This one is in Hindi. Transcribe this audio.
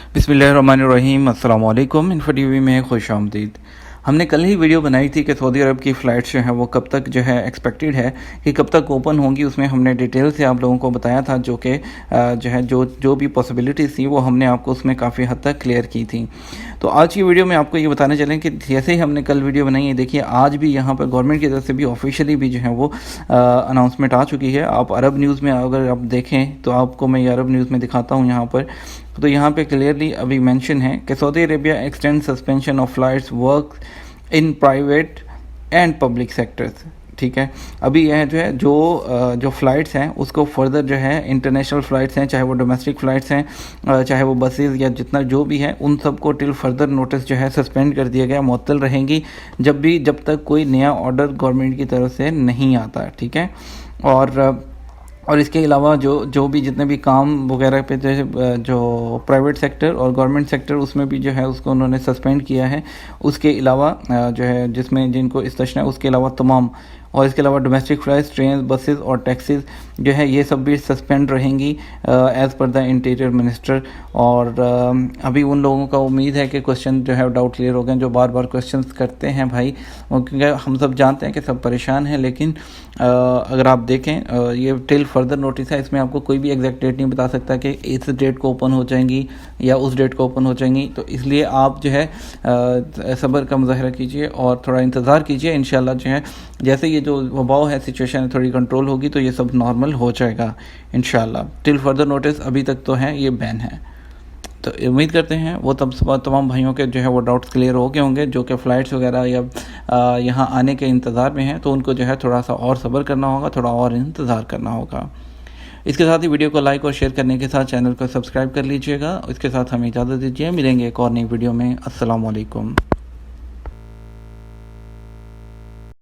बिस्मिल्लाहिर्रहमानिर्रहीम, अस्सलाम वालेकुम। इन्फो टीवी में खुश आमदीद। हमने कल ही वीडियो बनाई थी कि सऊदी अरब की फ़्लाइट्स जो है वो कब तक जो है एक्सपेक्टेड है कि कब तक ओपन होंगी। उसमें हमने डिटेल से आप लोगों को बताया था, जो कि जो है जो भी पॉसिबिलिटीज़ थी वो हमने आपको उसमें काफ़ी हद तक क्लियर की थी। तो आज की वीडियो में आपको ये बताने चलें कि जैसे ही हमने कल वीडियो बनाई है, देखिए आज भी यहाँ पर गवर्नमेंट की तरफ से भी ऑफिशियली भी जो है वो अनाउंसमेंट आ चुकी है। आप अरब न्यूज़ में अगर आप देखें तो आपको मैं ये अरब न्यूज़ में दिखाता हूँ यहाँ पर। तो यहाँ पे क्लियरली अभी मेंशन है कि Saudi Arabia extend suspension of flights work in private and public sectors. ठीक है, अभी यह जो है जो फ़्लाइट्स हैं उसको फर्दर जो है इंटरनेशनल फ़्लाइट्स हैं, चाहे वो डोमेस्टिक फ़्लाइट्स हैं, चाहे वो बसेस या जितना जो भी है, उन सब को टिल फर्दर नोटिस जो है सस्पेंड कर दिया गया, मुअत्तल रहेंगी जब तक कोई नया ऑर्डर गवर्नमेंट की तरफ से नहीं आता। ठीक है, और इसके अलावा जो भी जितने भी काम वगैरह पे जो प्राइवेट सेक्टर और गवर्नमेंट सेक्टर उसमें भी जो है उसको उन्होंने सस्पेंड किया है। उसके अलावा जो है जिसमें जिनको इस्तिस्ना है उसके अलावा तमाम, और इसके अलावा डोमेस्टिक फ़्लाइट्स, ट्रेन, बसेस और टैक्सीज़ जो है ये सब भी सस्पेंड रहेंगी as per the interior minister. और अभी उन लोगों का उम्मीद है कि क्वेश्चन जो है डाउट क्लियर हो गए, जो बार बार क्वेश्चन करते हैं भाई, क्योंकि हम सब जानते हैं कि सब परेशान हैं। लेकिन अगर आप देखें ये टिल फर्दर नोटिस है, इसमें आपको कोई भी एग्जैक्ट डेट नहीं बता सकता कि इस डेट को ओपन हो जाएंगी या उस डेट को ओपन हो जाएंगी। तो इसलिए आप जो है सब्र का मुजाहरा कीजिए और थोड़ा इंतज़ार कीजिए। इंशाल्लाह जो है जैसे ये जो वबाव है, सिचुएशन है, थोड़ी कंट्रोल होगी तो ये सब नॉर्मल हो जाएगा इंशाल्लाह। टिल फर्दर नोटिस अभी तक तो है ये बैन है। तो उम्मीद करते हैं वो तमाम भाइयों के जो है वो डाउट्स क्लियर हो गए होंगे, जो कि फ़्लाइट्स वगैरह या यहाँ आने के इंतज़ार में हैं। तो उनको जो है थोड़ा सा और सब्र करना होगा, थोड़ा और इंतज़ार करना होगा। इसके साथ ही वीडियो को लाइक और शेयर करने के साथ चैनल को सब्सक्राइब कर लीजिएगा। इसके साथ हमें इजाज़त दीजिए, मिलेंगे एक और नई वीडियो में। अस्सलाम वालेकुम।